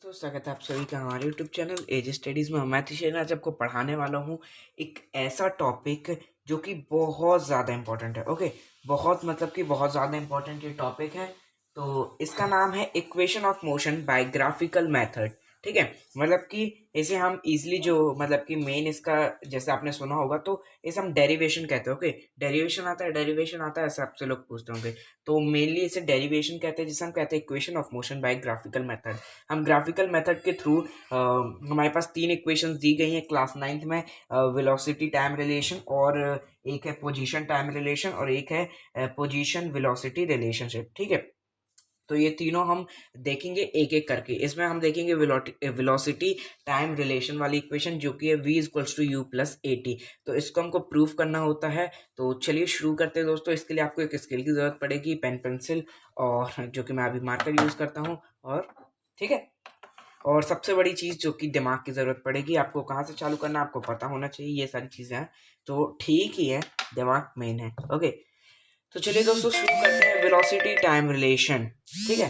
दोस्तों, स्वागत है आप सभी का हमारे यूट्यूब चैनल एज स्टडीज़ में। मैं तिशेन आज आपको पढ़ाने वाला हूँ एक ऐसा टॉपिक जो कि बहुत ज़्यादा इम्पोर्टेंट है। ओके, बहुत मतलब कि बहुत ज़्यादा इम्पोर्टेंट ये टॉपिक है। तो इसका नाम है equation of motion by graphical method. ठीक है, मतलब कि इसे हम इजीली जो मतलब कि मेन इसका जैसे आपने सुना होगा तो इसे हम डेरिवेशन कहते हैं। ओके, डेरिवेशन आता है ऐसे आपसे लोग पूछते होंगे। तो मेनली इसे डेरिवेशन कहते हैं, जिसे हम कहते हैं equation of motion by graphical method. हम ग्राफिकल मेथड के थ्रू हमारे पास तीन इक्वेशंस दी गई हैं क्लास 9th में, वेलोसिटी टाइम रिलेशन, और एक है पोजीशन टाइम रिलेशन, और एक है पोजीशन वेलोसिटी रिलेशनशिप। ठीक है, तो ये तीनों हम देखेंगे एक एक करके। इसमें हम देखेंगे वेलोसिटी टाइम रिलेशन वाली इक्वेशन जो कि है v equals to u plus a t. तो इसको हमको प्रूव करना होता है। तो चलिए शुरू करते हैं दोस्तों। इसके लिए आपको एक स्केल की ज़रूरत पड़ेगी, पेन पेंसिल, और जो कि मैं अभी मार्कर यूज़ करता हूँ। और ठीक है, और सबसे बड़ी चीज़ जो कि दिमाग की ज़रूरत पड़ेगी। आपको कहाँ से चालू करना आपको पता होना चाहिए। ये सारी चीज़ें हैं तो ठीक ही है, दिमाग मेन है। ओके, तो चलिए दोस्तों शुरू करते हैं वेलोसिटी टाइम रिलेशन। ठीक है,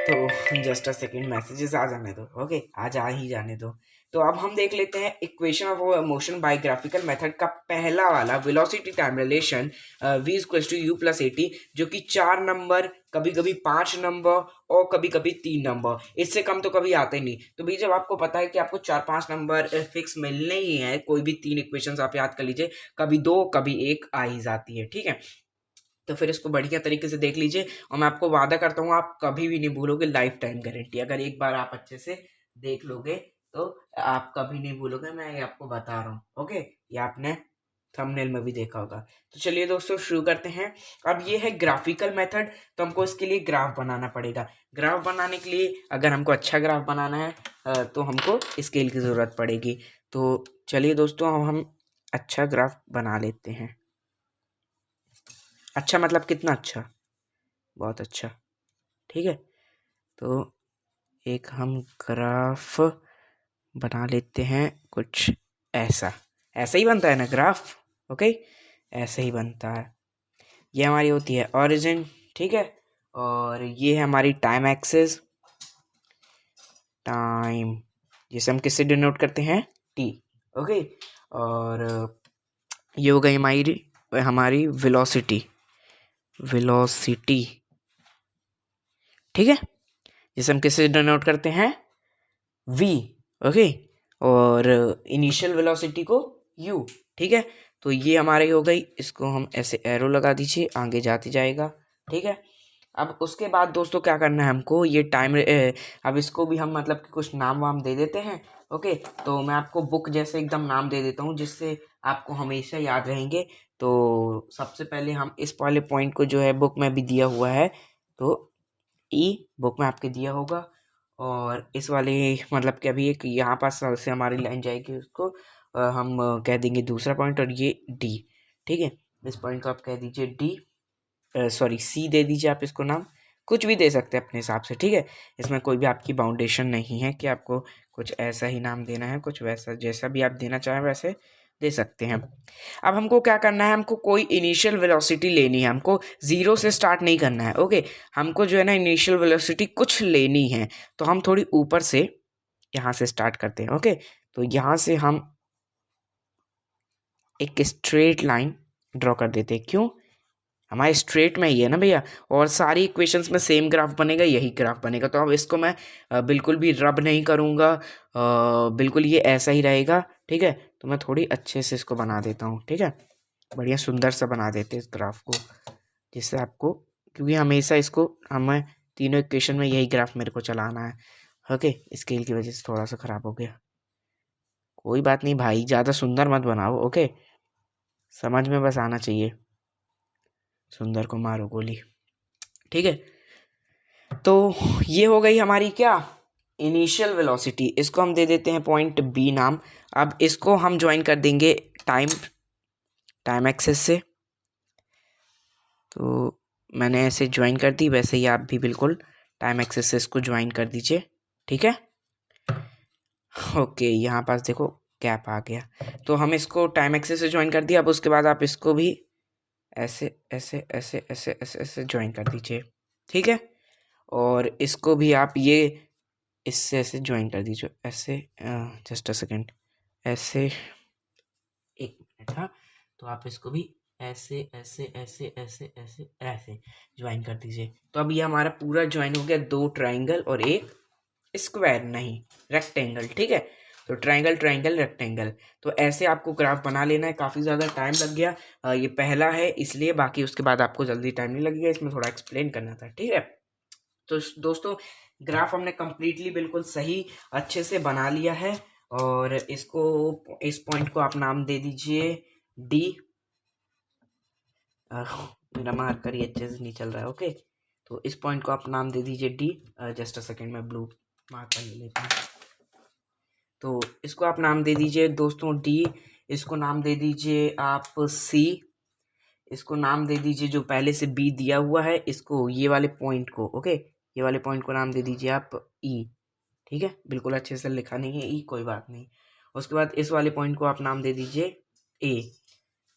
तो जस्ट अ सेकेंड, मैसेजेस आ जाने दो। ओके, आज आ ही जाने दो। तो अब हम देख लेते हैं equation of motion by graphical method का पहला वाला velocity time relation v equals to u plus a t, जो कि 4 नंबर, कभी कभी 5 नंबर, और कभी कभी 3 नंबर, इससे कम तो कभी आते नहीं। तो भाई जब आपको पता है कि आपको 4-5 नंबर फिक्स मिलने ही है, कोई भी तीन इक्वेशंस आप याद कर लीजिए, कभी दो कभी एक आ ही जाती है। ठीक है, तो फिर इसको बढ़िया तरीके से देख लीजिए, और मैं आपको वादा करता हूँ आप कभी भी नहीं भूलोगे। लाइफ टाइम गारंटी, अगर एक बार आप अच्छे से देख लोगे तो आप कभी नहीं भूलोगे, मैं ये आपको बता रहा हूँ। ओके, ये आपने थंबनेल में भी देखा होगा। तो चलिए दोस्तों शुरू करते हैं। अब ये है ग्राफिकल मेथड, तो हमको इसके लिए ग्राफ बनाना पड़ेगा। ग्राफ बनाने के लिए अगर हमको अच्छा ग्राफ बनाना है तो हमको स्केल की ज़रूरत पड़ेगी। तो चलिए दोस्तों, अब हम अच्छा ग्राफ बना लेते हैं। अच्छा मतलब कितना अच्छा? बहुत अच्छा। ठीक है, तो एक हम ग्राफ बना लेते हैं कुछ ऐसा। ऐसा ही बनता है ना ग्राफ? ओके, ऐसे ही बनता है। ये हमारी होती है ओरिजिन। ठीक है, और ये है हमारी टाइम एक्सिस, टाइम, जिसे हम किससे डिनोट करते हैं? टी। ओके, और ये हो गई हमारी हमारी वेलोसिटी, वेलोसिटी। ठीक है, जिसे हम किससे डिनोट करते हैं? v। ओके, और इनिशियल वेलोसिटी को u। ठीक है, तो ये हमारी हो गई। इसको हम ऐसे एरो लगा दीजिए, आगे जाते जाएगा। ठीक है, अब उसके बाद दोस्तों क्या करना है हमको, ये टाइम अब इसको भी हम मतलब कि कुछ नाम वाम दे देते हैं। ओके, तो मैं आपको बुक जैसे एकदम नाम दे देता हूँ जिससे आपको हमेशा याद रहेंगे। तो सबसे पहले हम इस वाले पॉइंट को, जो है बुक में भी दिया हुआ है, तो ई बुक में आपके दिया होगा। और इस वाले मतलब कि अभी एक यहाँ पास से हमारी लाइन जाएगी, उसको हम कह देंगे दूसरा पॉइंट, और ये डी। ठीक है, इस पॉइंट को आप कह दीजिए डी, सॉरी सी दे दीजिए आप इसको नाम, कुछ भी दे सकते हैं अपने हिसाब से। ठीक है, इसमें कोई भी आपकी बाउंडेशन नहीं है कि आपको कुछ ऐसा ही नाम देना है, कुछ वैसा, जैसा भी आप देना चाहें वैसे दे सकते हैं। अब हमको क्या करना है, हमको कोई इनिशियल वेलोसिटी लेनी है, हमको जीरो से स्टार्ट नहीं करना है। ओके, हमको जो है ना इनिशियल वेलोसिटी कुछ लेनी है। तो हम थोड़ी ऊपर से यहाँ से स्टार्ट करते हैं। ओके, तो यहाँ से हम एक स्ट्रेट लाइन ड्रॉ कर देते हैं। क्यों? हमारे स्ट्रेट में ही है ना भैया, और सारी इक्वेशंस में सेम ग्राफ बनेगा, यही ग्राफ बनेगा। तो अब इसको मैं बिल्कुल भी रब नहीं करूँगा, बिल्कुल ये ऐसा ही रहेगा। ठीक है, तो मैं थोड़ी अच्छे से इसको बना देता हूँ। ठीक है, बढ़िया सुंदर सा बना देते हैं इस ग्राफ को, जिससे आपको, क्योंकि हमेशा इसको हमें तीनों इक्वेशन में यही ग्राफ मेरे को चलाना है। ओके, स्केल की वजह से थोड़ा सा ख़राब हो गया, कोई बात नहीं भाई, ज़्यादा सुंदर मत बनाओ। ओके, समझ में बस आना चाहिए, सुंदर को मारो गोली। ठीक है, तो ये हो गई हमारी क्या, इनिशियल वेलोसिटी। इसको हम दे देते हैं पॉइंट बी नाम। अब इसको हम ज्वाइन कर देंगे टाइम एक्सेस से। तो मैंने ऐसे ज्वाइन कर दी, वैसे ही आप भी बिल्कुल टाइम एक्सेस से इसको ज्वाइन कर दीजिए। ठीक है, ओके, यहाँ पास देखो गैप आ गया, तो हम इसको टाइम एक्सेस से ज्वाइन कर दिया। अब उसके बाद आप इसको भी ऐसे ऐसे ऐसे ऐसे ऐसे ऐसे ज्वाइन कर दीजिए। ठीक है, और इसको भी आप ये इससे ऐसे ज्वाइन कर दीजिए, ऐसे जस्ट अ सेकेंड, ऐसे, एक मिनट, हाँ। तो आप इसको भी ऐसे ऐसे ऐसे ऐसे ऐसे ऐसे ज्वाइन कर दीजिए। तो अब ये हमारा पूरा ज्वाइन हो गया, दो ट्राइंगल और एक स्क्वायर, नहीं रेक्टेंगल, ठीक है। तो ट्राइंगल ट्राइंगल रेक्टेंगल, तो ऐसे आपको ग्राफ बना लेना है। काफ़ी ज़्यादा टाइम लग गया, ये पहला है इसलिए, बाकी उसके बाद आपको जल्दी टाइम नहीं लगेगा, इसमें थोड़ा एक्सप्लेन करना था, ठीक है। तो दोस्तों ग्राफ हमने कम्प्लीटली बिल्कुल सही अच्छे से बना लिया है, और इसको, इस पॉइंट को आप नाम दे दीजिए डी। मेरा मार्कर ही अच्छे से नहीं चल रहा है, ओके। तो इस पॉइंट को आप नाम दे दीजिए डी। जस्ट अ सेकेंड, मैं ब्लू मार्कर ले लेता हूँ। तो इसको आप नाम दे दीजिए दोस्तों डी। इसको नाम दे दीजिए आप सी। इसको नाम दे दीजिए जो पहले से बी दिया हुआ है, इसको, ये वाले पॉइंट को, ओके, ये वाले पॉइंट को नाम दे दीजिए आप ई। ठीक है, बिल्कुल अच्छे से लिखा नहीं है ई, कोई बात नहीं। उसके बाद इस वाले पॉइंट को आप नाम दे दीजिए ए।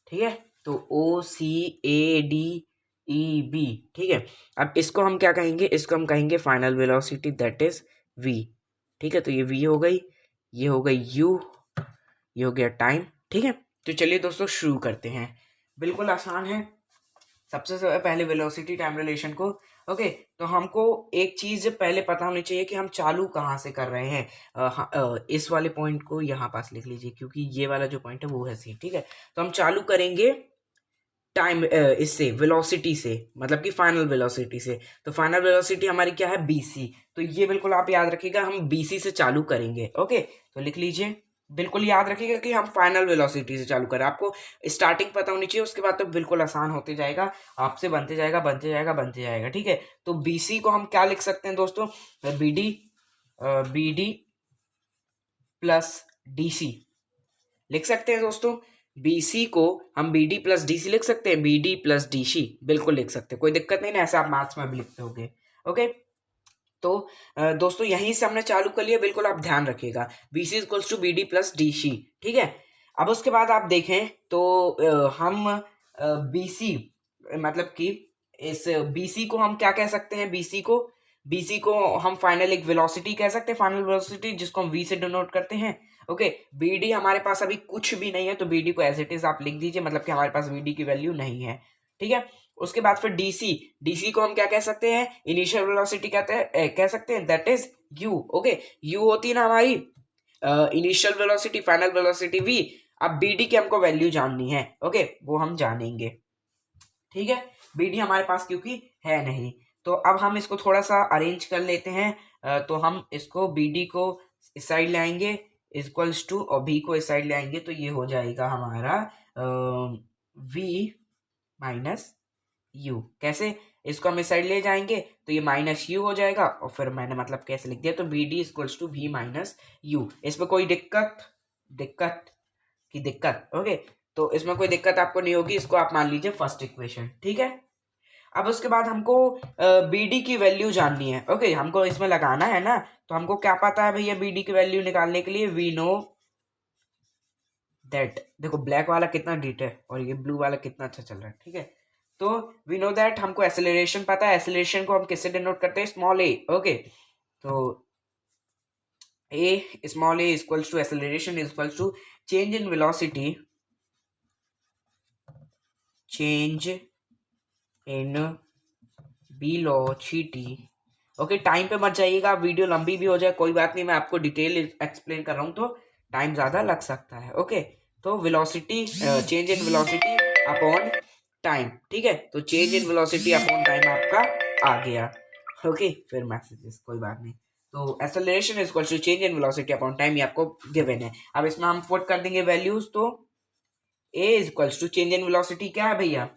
ठीक है, तो ओ सी ए डी ई बी, ठीक है। अब इसको हम क्या कहेंगे, इसको हम कहेंगे final velocity, that is v. ठीक है, तो ये वी हो गई, ये हो गई यू, ये हो गया टाइम। ठीक है, तो चलिए दोस्तों शुरू करते हैं। बिल्कुल आसान है। सबसे पहले वेलोसिटी टाइम रिलेशन को, ओके, तो हमको एक चीज पहले पता होनी चाहिए कि हम चालू कहाँ से कर रहे हैं। इस वाले पॉइंट को यहाँ पास लिख लीजिए, क्योंकि ये वाला जो पॉइंट है वो है सी। ठीक है, तो हम चालू करेंगे टाइम इससे, वेलोसिटी से, मतलब कि फाइनल वेलोसिटी से। तो फाइनल वेलोसिटी हमारी क्या है, बीसी। तो ये बिल्कुल आप याद रखिएगा, हम बीसी से चालू करेंगे, ओके। तो लिख लीजिए, बिल्कुल याद रखिएगा कि हम फाइनल वेलोसिटी से चालू करें। आपको स्टार्टिंग पता होनी चाहिए, उसके बाद तो बिल्कुल आसान होते जाएगा, आपसे बनते जाएगा बनते जाएगा बनते जाएगा। ठीक है, तो बीसी को हम क्या लिख सकते हैं दोस्तों, बीडी, बीडी प्लस डीसी लिख सकते हैं दोस्तों। बीसी को हम बीडी प्लस डीसी लिख सकते हैं, बीडी प्लस डीसी बिल्कुल लिख सकते हैं, कोई दिक्कत नहीं ना, ऐसा आप मार्क्स में भी लिखते होगे, ओके। तो दोस्तों यहीं से हमने चालू कर लिया, बिल्कुल आप ध्यान रखिएगा, BC equals to BD plus DC. ठीक है, अब उसके बाद आप देखें तो हम बीसी, मतलब कि इस बीसी को हम क्या कह सकते हैं, बीसी को हम फाइनल एक वेलोसिटी कह सकते हैं, फाइनल वेलोसिटी, जिसको हम वी से डिनोट करते हैं, ओके। बीडी हमारे पास अभी कुछ भी नहीं है, तो बीडी को एज इट इज आप लिख दीजिए, मतलब कि हमारे पास बीडी की वैल्यू नहीं है। ठीक है, उसके बाद फिर डीसी, डीसी को हम क्या कह सकते हैं, इनिशियल वेलोसिटी कहते हैं, कह सकते हैं, that is u, okay. U होती है ना हमारी initial velocity, final velocity v. अब बीडी की हमको वैल्यू जाननी है, ओके, वो हम जानेंगे। ठीक है, बीडी हमारे पास क्योंकि है नहीं, तो अब हम इसको थोड़ा सा अरेंज कर लेते हैं। तो हम इसको बीडी को इस साइड ले आएंगे इक्वल्स टू, और बी को इस साइड ले आएंगे, तो ये हो जाएगा हमारा वी माइनस यू। कैसे, इसको हम इस साइड ले जाएंगे तो ये माइनस यू हो जाएगा, और फिर मैंने मतलब कैसे लिख दिया, तो B D equals to v minus u. इसमें कोई दिक्कत की दिक्कत, ओके। तो इसमें कोई दिक्कत आपको नहीं होगी, इसको आप मान लीजिए फर्स्ट इक्वेशन। ठीक है, अब उसके बाद हमको बी डी की वैल्यू जाननी है, ओके, हमको इसमें लगाना है ना। तो हमको क्या पता है भैया, बी डी की वैल्यू निकालने के लिए, वी नो दैट, देखो ब्लैक वाला कितना डीट है और ये ब्लू वाला कितना अच्छा चल रहा है। ठीक है, तो वी नो दैट, हमको एक्सेलरेशन पता है, एक्सेलरेशन को हम किससे डिनोट करते हैं, स्मॉल ए, ओके। तो a, small a equals to acceleration equals to change in velocity, change in velocity, okay. Time पे मत जाइएगा, वीडियो लंबी भी हो जाए कोई बात नहीं, मैं आपको डिटेल एक्सप्लेन कर रहा हूँ तो टाइम ज़्यादा लग सकता है, ओके। तो velocity, change in velocity upon time. ठीक है, तो change in velocity upon time आपका आ गया, ओके। फिर मैसेजेस, कोई बात नहीं। तो acceleration is equal to change in velocity upon time, ये आपको गिवन है। अब इसमें हम पुट कर देंगे वैल्यूज, तो a is equal to change in velocity क्या है भैया,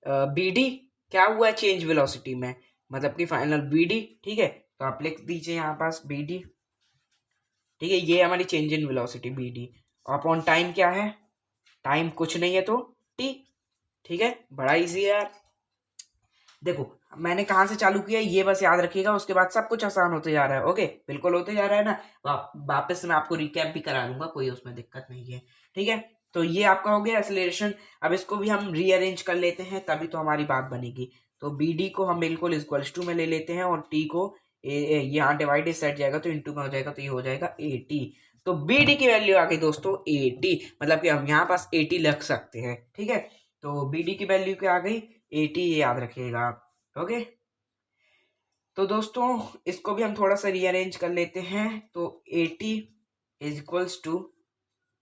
बी डी, क्या हुआ है चेंज वेलोसिटी में, मतलब कि फाइनल बी डी। ठीक है, तो आप लिख दीजिए यहाँ पास बी डी। ठीक है, ये हमारी change in velocity B D, upon time क्या है, टाइम कुछ नहीं है तो टी। ठीक है, बड़ा इजी है यार। देखो मैंने कहाँ से चालू किया ये बस याद रखिएगा, उसके बाद सब कुछ आसान होते जा रहा है, ओके, बिल्कुल होते जा रहा है ना। वापस मैं आपको रिकैप भी करा दूंगा, कोई उसमें दिक्कत नहीं है। ठीक है, तो ये आपका हो गया एक्सेलरेशन। अब इसको भी हम रीअरेंज कर लेते हैं, तभी तो हमारी बात बनेगी। तो बी डी को हम बिल्कुल इक्वल्स टू में ले लेते हैं, और टी को यहाँ डिवाइड इस साइड जाएगा तो इंटू में हो जाएगा, तो ये हो जाएगा 80। तो बी डी की वैल्यू आ गई दोस्तों 80, मतलब कि हम यहाँ पास 80 लग सकते हैं, ठीक है। तो बी डी की वैल्यू क्या आ गई 80, ये याद रखिएगा आप, ओके। तो दोस्तों इसको भी हम थोड़ा सा रीअरेंज कर लेते हैं। तो 80 इज इक्वल्स टू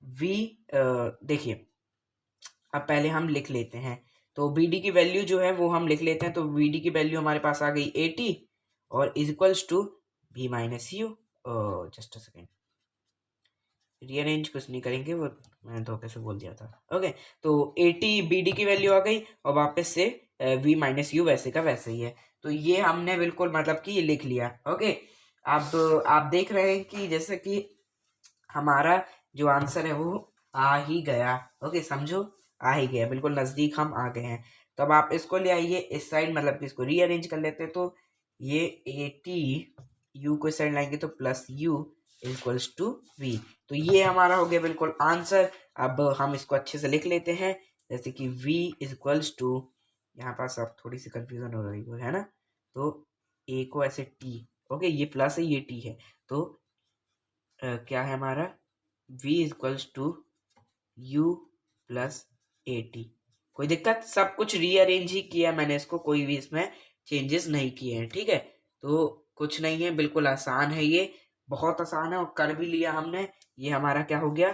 वी, देखिए अब पहले हम लिख लेते हैं। तो बी डी की वैल्यू जो है वो हम लिख लेते हैं। तो बी डी की वैल्यू हमारे पास आ गई 80 और is equals to v minus u. Just a second, rearrange कुछ नहीं करेंगे, वो मैंने धोखे से बोल दिया था, ओके। तो 80 बी डी की वैल्यू आ गई और वापस से वी माइनस यू वैसे का वैसे ही है। तो ये हमने बिल्कुल मतलब कि ये लिख लिया, ओके। अब आप देख रहे हैं कि जैसे कि हमारा जो आंसर है वो आ ही गया, ओके, समझो आ ही गया, बिल्कुल नज़दीक हम आ गए हैं। तो अब आप इसको ले आइए इस साइड, मतलब कि इसको रीअरेंज कर लेते हैं। तो ये 80 यू को इस साइड लाएंगे तो plus u equals to v. तो ये हमारा हो गया बिल्कुल आंसर। अब हम इसको अच्छे से लिख लेते हैं, जैसे कि v इक्वल्स टू, यहाँ पास अब थोड़ी सी कंफ्यूजन हो रही है ना, तो a को ऐसे t, ओके, ये प्लस है ये t है, तो क्या है हमारा v equals to u plus a t. कोई दिक्कत, सब कुछ रीअरेंज ही किया मैंने इसको, कोई भी इसमें चेंजेस नहीं किए हैं, ठीक है। तो कुछ नहीं है, बिल्कुल आसान है, ये बहुत आसान है और कर भी लिया हमने। ये हमारा क्या हो गया,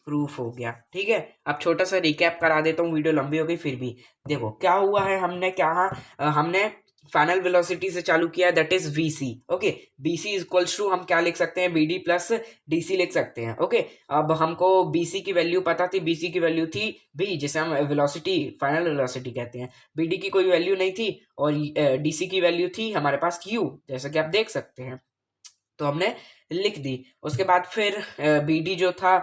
प्रूफ हो गया, ठीक है। अब छोटा सा रिकैप करा देता हूँ, वीडियो लंबी हो गई फिर भी। देखो क्या हुआ है, हमने फाइनल वेलोसिटी से चालू किया, that is VC, okay. BC equals to हम क्या लिख सकते हैं, बीडी प्लस डीसी लिख सकते हैं, ओके। अब हमको बीसी की वैल्यू पता थी, बीसी की वैल्यू थी बी, जिसे हम वेलोसिटी फाइनल वेलोसिटी कहते हैं। बीडी की कोई वैल्यू नहीं थी और डीसी की वैल्यू थी हमारे पास क्यू, जैसा कि आप देख सकते हैं, तो हमने लिख दी। उसके बाद फिर बी डी जो था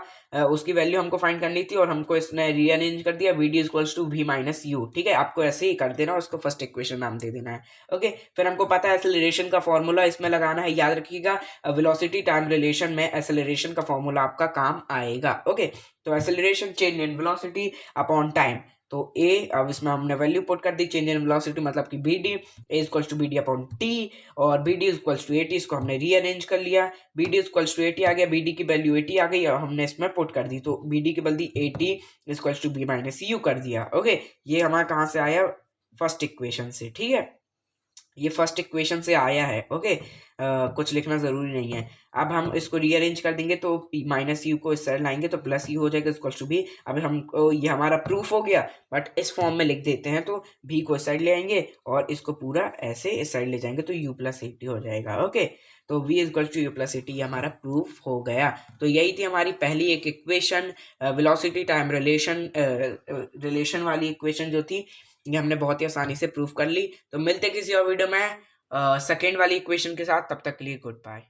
उसकी वैल्यू हमको फाइंड करनी थी और हमको इसने रीअरेंज कर दिया, B D equals to v minus u, ठीक है। आपको ऐसे ही कर देना, उसको फर्स्ट इक्वेशन नाम दे देना है, ओके। फिर हमको पता है एक्सेलरेशन का फॉर्मूला इसमें लगाना है, याद रखिएगा वेलोसिटी टाइम रिलेशन में एक्सेलरेशन का फॉर्मूला आपका काम आएगा, ओके। तो acceleration change in velocity upon time, तो ए, अब इसमें हमने वैल्यू पुट कर दी, चेंज इन वेलोसिटी मतलब कि B D, a equals to B D upon t, और बी डी इक्वल्स टू 80, इसको हमने रीअरेंज कर लिया, बी डी इक्वल्स टू 80 आ गया, बी डी की वैल्यू 80 आ गई और हमने इसमें पुट कर दी, तो बी डी की बल्कि 80 equals to B minus u कर दिया, ओके। ये हमारा कहाँ से आया, फर्स्ट इक्वेशन से, ठीक है, ये फर्स्ट इक्वेशन से आया है, ओके। कुछ लिखना ज़रूरी नहीं है। अब हम इसको रीअरेंज कर देंगे तो माइनस यू को इस साइड लाएंगे तो प्लस यू हो जाएगा इक्वल्स टू बी। अब हमको ये हमारा प्रूफ हो गया, बट इस फॉर्म में लिख देते हैं, तो भी को इस साइड ले आएंगे और इसको पूरा ऐसे इस साइड ले जाएंगे तो यू प्लस 80 हो जाएगा, ओके। तो v equals to u plus 80 हमारा प्रूफ हो गया। तो यही थी हमारी पहली एक इक्वेशन, वेलोसिटी टाइम रिलेशन वाली इक्वेशन जो थी, ये हमने बहुत ही आसानी से प्रूफ कर ली। तो मिलते किसी और वीडियो में सेकेंड वाली इक्वेशन के साथ, तब तक के लिए गुड बाय।